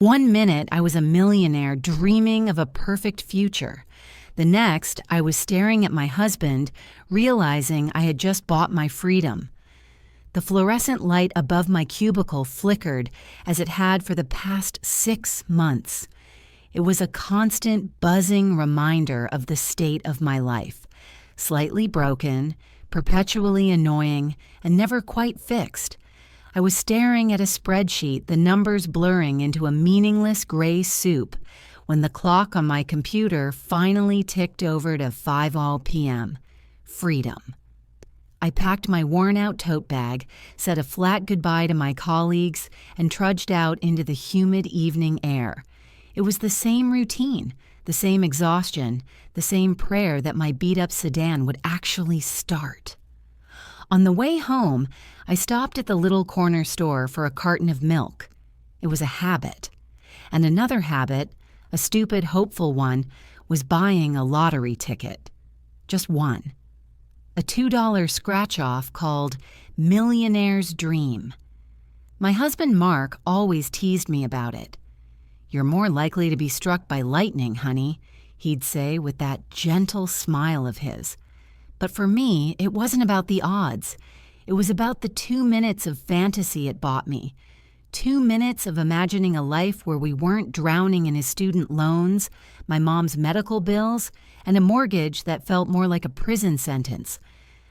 One minute, I was a millionaire dreaming of a perfect future. The next, I was staring at my husband, realizing I had just bought my freedom. The fluorescent light above my cubicle flickered as it had for the past 6 months. It was a constant buzzing reminder of the state of my life. Slightly broken, perpetually annoying, and never quite fixed. I was staring at a spreadsheet, the numbers blurring into a meaningless gray soup, when the clock on my computer finally ticked over to 5 p.m. Freedom. I packed my worn-out tote bag, said a flat goodbye to my colleagues, and trudged out into the humid evening air. It was the same routine, the same exhaustion, the same prayer that my beat-up sedan would actually start. On the way home, I stopped at the little corner store for a carton of milk. It was a habit. And another habit, a stupid, hopeful one, was buying a lottery ticket. Just one. A $2 scratch-off called Millionaire's Dream. My husband Mark always teased me about it. "You're more likely to be struck by lightning, honey," he'd say with that gentle smile of his. But for me, it wasn't about the odds. It was about the 2 minutes of fantasy it bought me. 2 minutes of imagining a life where we weren't drowning in his student loans, my mom's medical bills, and a mortgage that felt more like a prison sentence.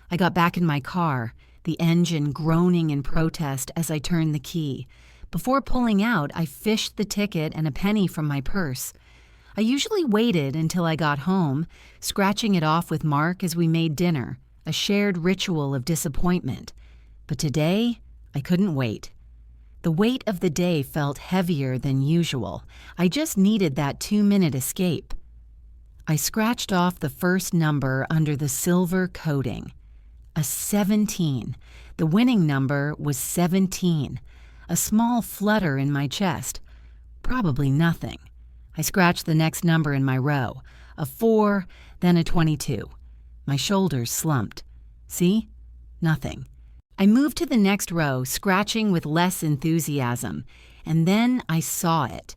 I got back in my car, the engine groaning in protest as I turned the key. Before pulling out, I fished the ticket and a penny from my purse. I usually waited until I got home, scratching it off with Mark as we made dinner, a shared ritual of disappointment. But today, I couldn't wait. The weight of the day felt heavier than usual. I just needed that 2-minute escape. I scratched off the first number under the silver coating. A 17. The winning number was 17. A small flutter in my chest. Probably nothing. I scratched the next number in my row. A 4, then a 22. My shoulders slumped. See? Nothing. I moved to the next row, scratching with less enthusiasm, and then I saw it,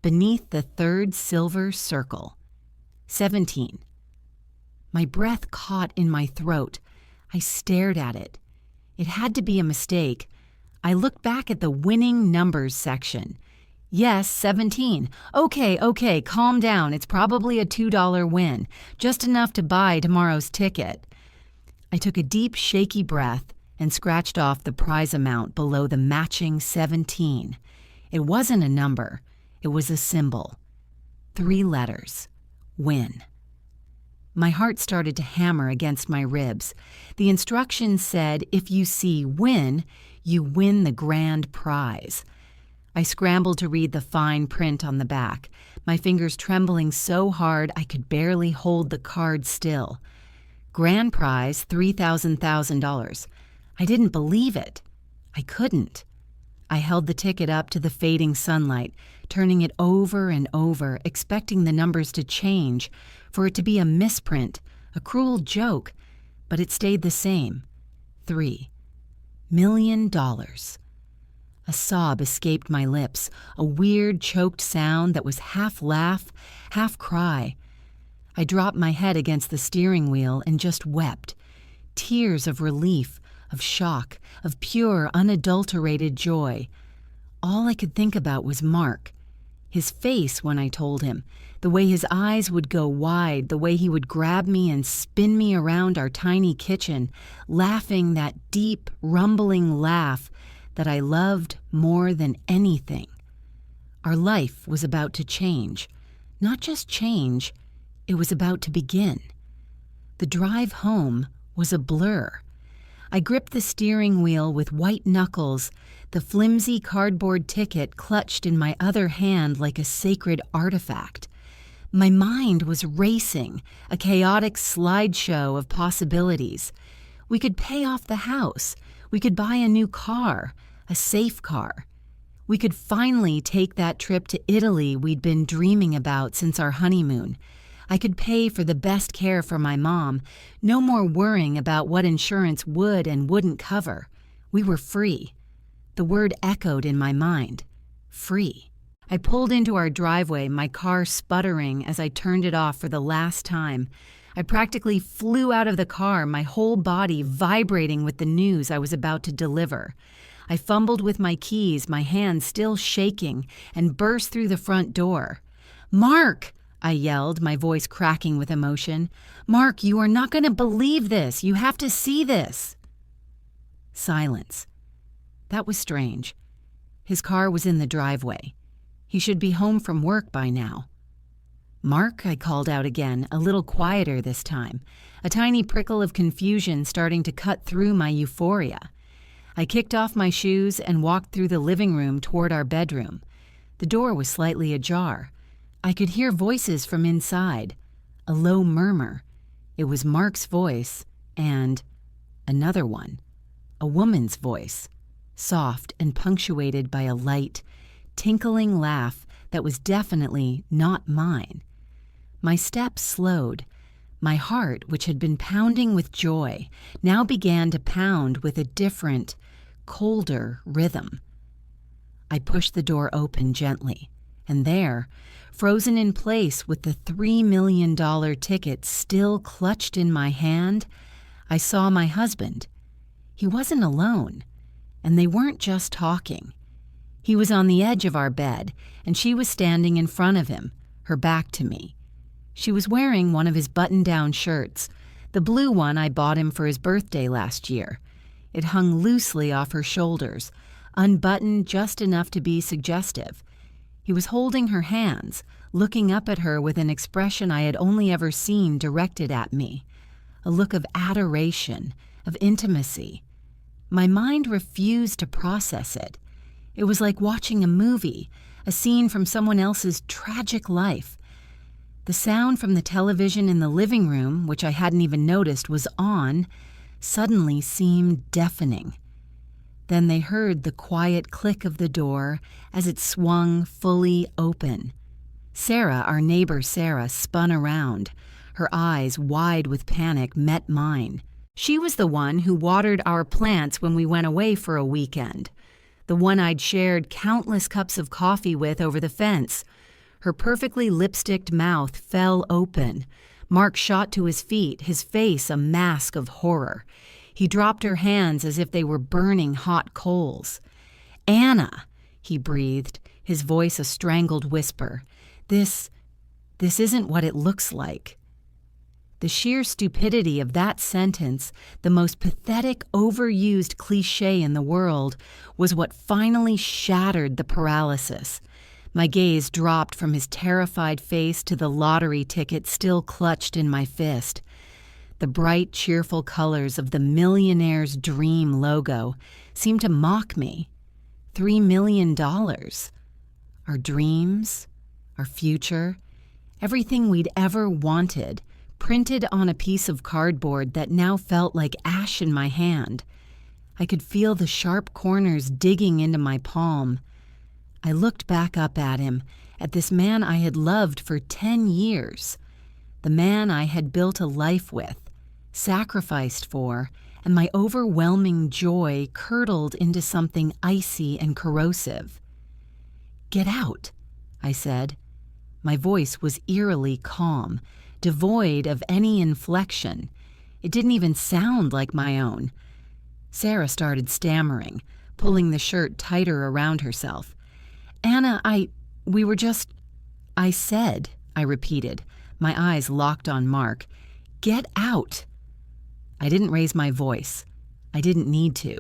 beneath the third silver circle. 17. My breath caught in my throat. I stared at it. It had to be a mistake. I looked back at the winning numbers section. Yes, 17. Okay, calm down. It's probably a $2 win, just enough to buy tomorrow's ticket. I took a deep, shaky breath and scratched off the prize amount below the matching 17. It wasn't a number. It was a symbol. 3 letters. Win. My heart started to hammer against my ribs. The instructions said, if you see win, you win the grand prize. I scrambled to read the fine print on the back, my fingers trembling so hard I could barely hold the card still. Grand prize, $3,000. I didn't believe it. I couldn't. I held the ticket up to the fading sunlight, turning it over and over, expecting the numbers to change, for it to be a misprint, a cruel joke, but it stayed the same. $3 million. A sob escaped my lips, a weird, choked sound that was half laugh, half cry. I dropped my head against the steering wheel and just wept. Tears of relief, of shock, of pure, unadulterated joy. All I could think about was Mark. His face when I told him, the way his eyes would go wide, the way he would grab me and spin me around our tiny kitchen, laughing that deep, rumbling laugh that I loved more than anything. Our life was about to change. Not just change, it was about to begin. The drive home was a blur. I gripped the steering wheel with white knuckles, the flimsy cardboard ticket clutched in my other hand like a sacred artifact. My mind was racing, a chaotic slideshow of possibilities. We could pay off the house. We could buy a new car, a safe car. We could finally take that trip to Italy we'd been dreaming about since our honeymoon. I could pay for the best care for my mom, no more worrying about what insurance would and wouldn't cover. We were free. The word echoed in my mind. Free. I pulled into our driveway, my car sputtering as I turned it off for the last time. I practically flew out of the car, my whole body vibrating with the news I was about to deliver. I fumbled with my keys, my hands still shaking, and burst through the front door. "Mark!" I yelled, my voice cracking with emotion. "Mark, you are not going to believe this. You have to see this." Silence. That was strange. His car was in the driveway. He should be home from work by now. "Mark," I called out again, a little quieter this time, a tiny prickle of confusion starting to cut through my euphoria. I kicked off my shoes and walked through the living room toward our bedroom. The door was slightly ajar. I could hear voices from inside, a low murmur. It was Mark's voice and another one, a woman's voice, soft and punctuated by a light, tinkling laugh that was definitely not mine. My steps slowed. My heart, which had been pounding with joy, now began to pound with a different, colder rhythm. I pushed the door open gently, and there, frozen in place with the $3 million ticket still clutched in my hand, I saw my husband. He wasn't alone, and they weren't just talking. He was on the edge of our bed, and she was standing in front of him, her back to me. She was wearing one of his button-down shirts, the blue one I bought him for his birthday last year. It hung loosely off her shoulders, unbuttoned just enough to be suggestive. He was holding her hands, looking up at her with an expression I had only ever seen directed at me, a look of adoration, of intimacy. My mind refused to process it. It was like watching a movie, a scene from someone else's tragic life. The sound from the television in the living room, which I hadn't even noticed was on, suddenly seemed deafening. Then they heard the quiet click of the door as it swung fully open. Sarah, our neighbor Sarah, spun around. Her eyes, wide with panic, met mine. She was the one who watered our plants when we went away for a weekend. The one I'd shared countless cups of coffee with over the fence. Her perfectly lipsticked mouth fell open. Mark shot to his feet, his face a mask of horror. He dropped her hands as if they were burning hot coals. "Anna," he breathed, his voice a strangled whisper. This isn't what it looks like." The sheer stupidity of that sentence, the most pathetic, overused cliché in the world, was what finally shattered the paralysis. My gaze dropped from his terrified face to the lottery ticket still clutched in my fist. The bright, cheerful colors of the Millionaire's Dream logo seemed to mock me. $3 million. Our dreams, our future, everything we'd ever wanted, printed on a piece of cardboard that now felt like ash in my hand. I could feel the sharp corners digging into my palm. I looked back up at him, at this man I had loved for 10 years, the man I had built a life with, sacrificed for, and my overwhelming joy curdled into something icy and corrosive. "Get out," I said. My voice was eerily calm, devoid of any inflection. It didn't even sound like my own. Sarah started stammering, pulling the shirt tighter around herself. "Anna, we were just—" "I said," I repeated, my eyes locked on Mark. "Get out." I didn't raise my voice. I didn't need to.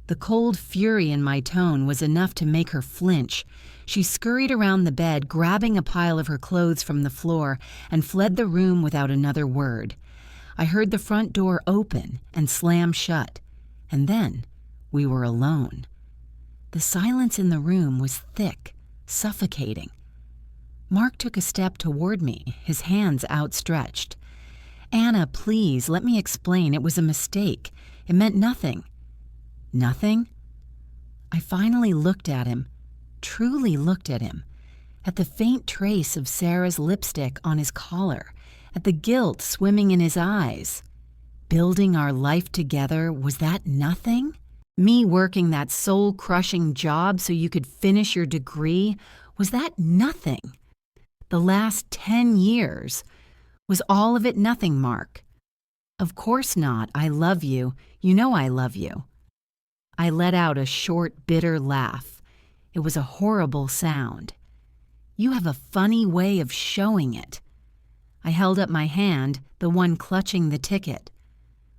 The cold fury in my tone was enough to make her flinch. She scurried around the bed, grabbing a pile of her clothes from the floor, and fled the room without another word. I heard the front door open and slam shut, and then we were alone. The silence in the room was thick, suffocating. Mark took a step toward me, his hands outstretched. "Anna, please, let me explain. It was a mistake. It meant nothing." "Nothing?" I finally looked at him, truly looked at him, at the faint trace of Sarah's lipstick on his collar, at the guilt swimming in his eyes. Building our life together, was that nothing? Me working that soul-crushing job so you could finish your degree, Was that nothing? The last 10 years. Was all of it nothing, Mark? Of course not. I love you. You know I love you. I let out a short, bitter laugh. It was a horrible sound. You have a funny way of showing it. I held up my hand, the one clutching the ticket.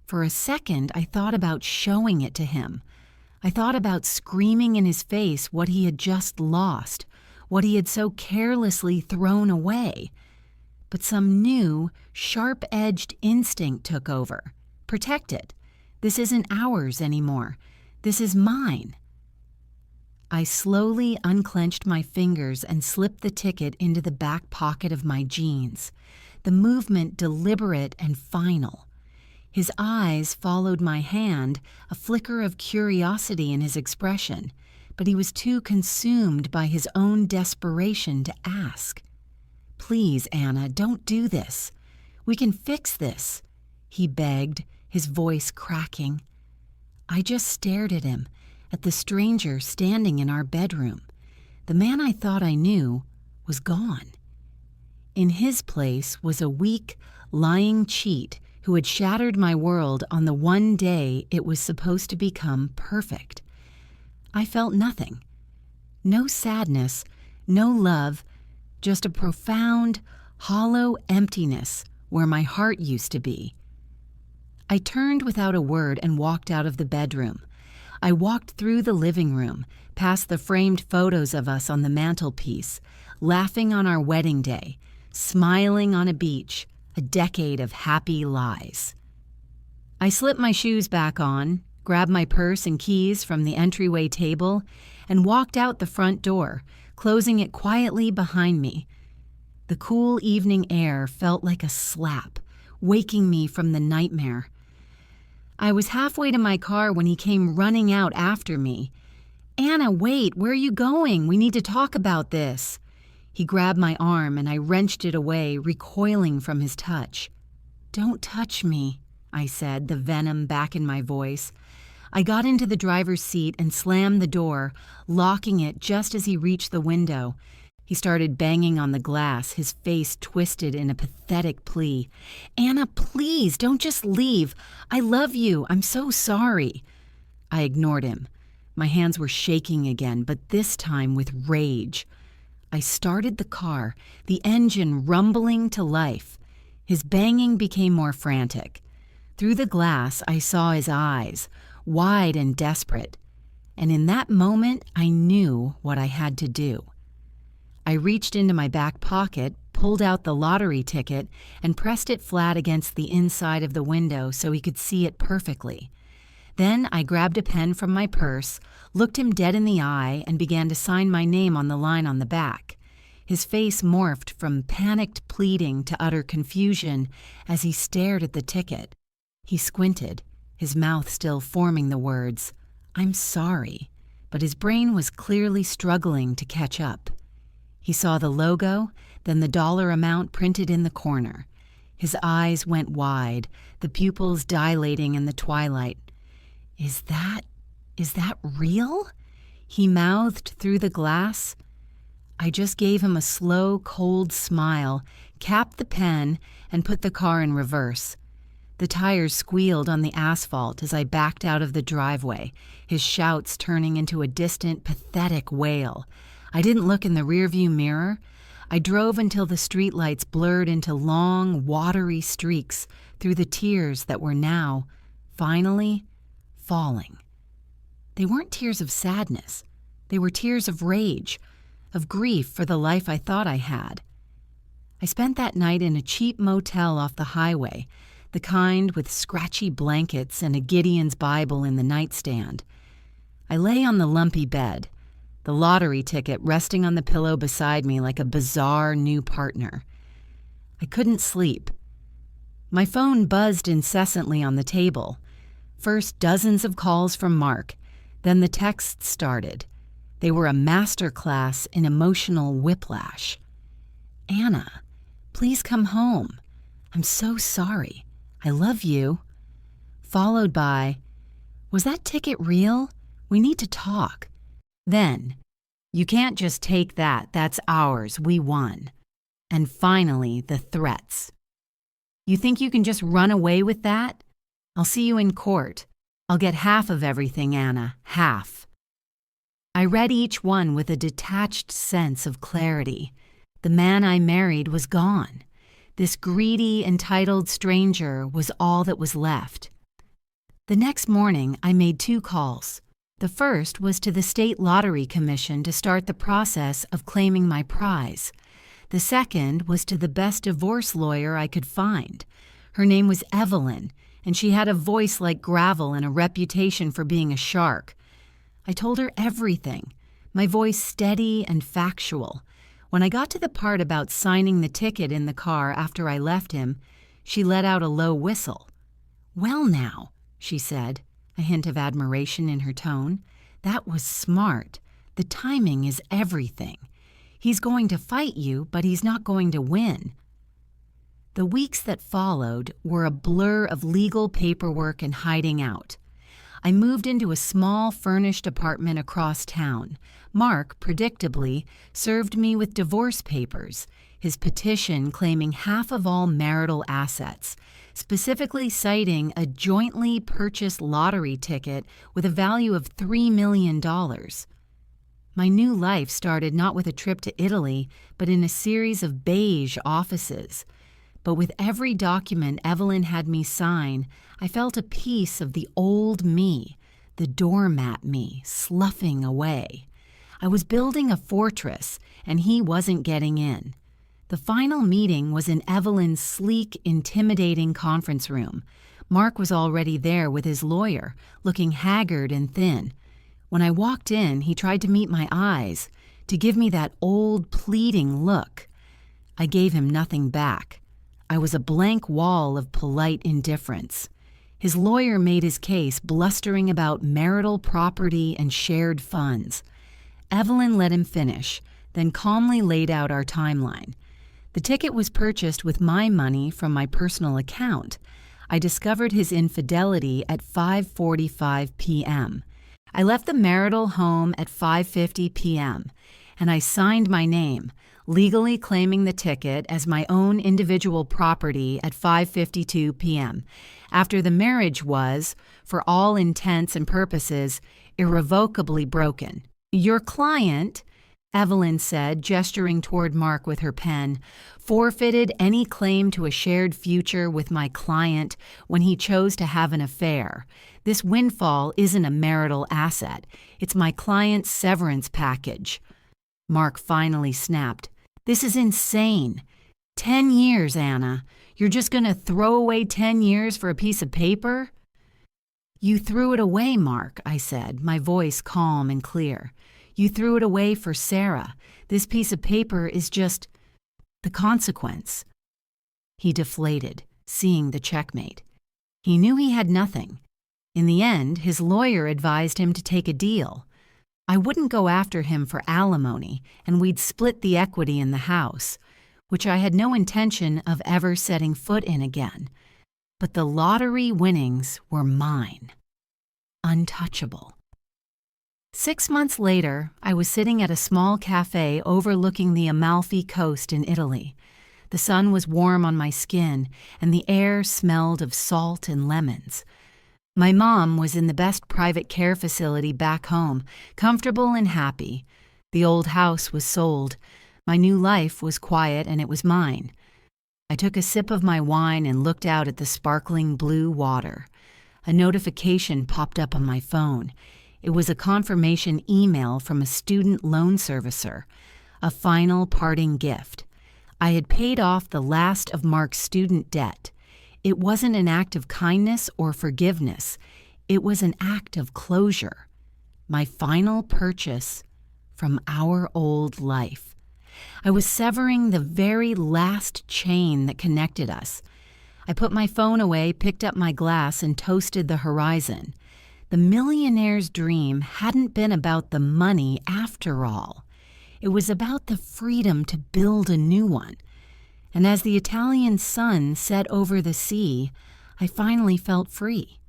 For a second, I thought about showing it to him. I thought about screaming in his face what he had just lost, what he had so carelessly thrown away. But some new, sharp-edged instinct took over. Protect it. This isn't ours anymore. This is mine. I slowly unclenched my fingers and slipped the ticket into the back pocket of my jeans, the movement deliberate and final. His eyes followed my hand, a flicker of curiosity in his expression, but he was too consumed by his own desperation to ask. Please, Anna, don't do this. We can fix this, he begged, his voice cracking. I just stared at him, at the stranger standing in our bedroom. The man I thought I knew was gone. In his place was a weak, lying cheat who had shattered my world on the one day it was supposed to become perfect. I felt nothing. No sadness, no love, just a profound, hollow emptiness where my heart used to be. I turned without a word and walked out of the bedroom. I walked through the living room, past the framed photos of us on the mantelpiece, laughing on our wedding day, smiling on a beach, a decade of happy lies. I slipped my shoes back on, grabbed my purse and keys from the entryway table, and walked out the front door, closing it quietly behind me. The cool evening air felt like a slap, waking me from the nightmare. I was halfway to my car when he came running out after me. Anna, wait, where are you going? We need to talk about this. He grabbed my arm and I wrenched it away, recoiling from his touch. Don't touch me, I said, the venom back in my voice. I got into the driver's seat and slammed the door, locking it just as he reached the window. He started banging on the glass, his face twisted in a pathetic plea. Anna, please, don't just leave. I love you. I'm so sorry. I ignored him. My hands were shaking again, but this time with rage. I started the car, the engine rumbling to life. His banging became more frantic. Through the glass, I saw his eyes, wide and desperate. And in that moment, I knew what I had to do. I reached into my back pocket, pulled out the lottery ticket, and pressed it flat against the inside of the window so he could see it perfectly. Then I grabbed a pen from my purse, looked him dead in the eye, and began to sign my name on the line on the back. His face morphed from panicked pleading to utter confusion as he stared at the ticket. He squinted, his mouth still forming the words, "I'm sorry," but his brain was clearly struggling to catch up. He saw the logo, then the dollar amount printed in the corner. His eyes went wide, the pupils dilating in the twilight. Is that real? He mouthed through the glass. I just gave him a slow, cold smile, capped the pen, and put the car in reverse. The tires squealed on the asphalt as I backed out of the driveway, his shouts turning into a distant, pathetic wail. I didn't look in the rearview mirror. I drove until the streetlights blurred into long, watery streaks through the tears that were now, finally, falling. They weren't tears of sadness. They were tears of rage, of grief for the life I thought I had. I spent that night in a cheap motel off the highway, the kind with scratchy blankets and a Gideon's Bible in the nightstand. I lay on the lumpy bed, the lottery ticket resting on the pillow beside me like a bizarre new partner. I couldn't sleep. My phone buzzed incessantly on the table. First, dozens of calls from Mark. Then the texts started. They were a master class in emotional whiplash. Anna, please come home. I'm so sorry. I love you. Followed by, was that ticket real? We need to talk. Then, You can't just take that. That's ours. We won. And finally, the threats. You think you can just run away with that? I'll see you in court. I'll get half of everything, Anna. Half. I read each one with a detached sense of clarity. The man I married was gone. This greedy, entitled stranger was all that was left. The next morning, I made 2 calls. The first was to the State Lottery Commission to start the process of claiming my prize. The second was to the best divorce lawyer I could find. Her name was Evelyn, and she had a voice like gravel and a reputation for being a shark. I told her everything, my voice steady and factual. When I got to the part about signing the ticket in the car after I left him, she let out a low whistle. "Well now," she said, a hint of admiration in her tone. "That was smart. The timing is everything. He's going to fight you, but he's not going to win." The weeks that followed were a blur of legal paperwork and hiding out. I moved into a small furnished apartment across town. Mark, predictably, served me with divorce papers, his petition claiming half of all marital assets, specifically citing a jointly purchased lottery ticket with a value of $3 million. My new life started not with a trip to Italy, but in a series of beige offices. But with every document Evelyn had me sign, I felt a piece of the old me, the doormat me, sloughing away. I was building a fortress, and he wasn't getting in. The final meeting was in Evelyn's sleek, intimidating conference room. Mark was already there with his lawyer, looking haggard and thin. When I walked in, he tried to meet my eyes, to give me that old, pleading look. I gave him nothing back. I was a blank wall of polite indifference. His lawyer made his case, blustering about marital property and shared funds. Evelyn let him finish, then calmly laid out our timeline. The ticket was purchased with my money from my personal account. I discovered his infidelity at 5:45 p.m. I left the marital home at 5:50 p.m., and I signed my name, legally claiming the ticket as my own individual property at 5:52 p.m., after the marriage was, for all intents and purposes, irrevocably broken. "Your client," Evelyn said, gesturing toward Mark with her pen, "forfeited any claim to a shared future with my client when he chose to have an affair. This windfall isn't a marital asset. It's my client's severance package." Mark finally snapped. "This is insane. 10 years, Anna. You're just going to throw away 10 years for a piece of paper?" "You threw it away, Mark," I said, my voice calm and clear. "You threw it away for Sarah. This piece of paper is just the consequence." He deflated, seeing the checkmate. He knew he had nothing. In the end, his lawyer advised him to take a deal. I wouldn't go after him for alimony, and we'd split the equity in the house, which I had no intention of ever setting foot in again. But the lottery winnings were mine. Untouchable. 6 months later, I was sitting at a small cafe overlooking the Amalfi Coast in Italy. The sun was warm on my skin, and the air smelled of salt and lemons. My mom was in the best private care facility back home, comfortable and happy. The old house was sold. My new life was quiet, and it was mine. I took a sip of my wine and looked out at the sparkling blue water. A notification popped up on my phone. It was a confirmation email from a student loan servicer, a final parting gift. I had paid off the last of Mark's student debt. It wasn't an act of kindness or forgiveness. It was an act of closure. My final purchase from our old life. I was severing the very last chain that connected us. I put my phone away, picked up my glass, and toasted the horizon. The millionaire's dream hadn't been about the money after all. It was about the freedom to build a new one. And as the Italian sun set over the sea, I finally felt free.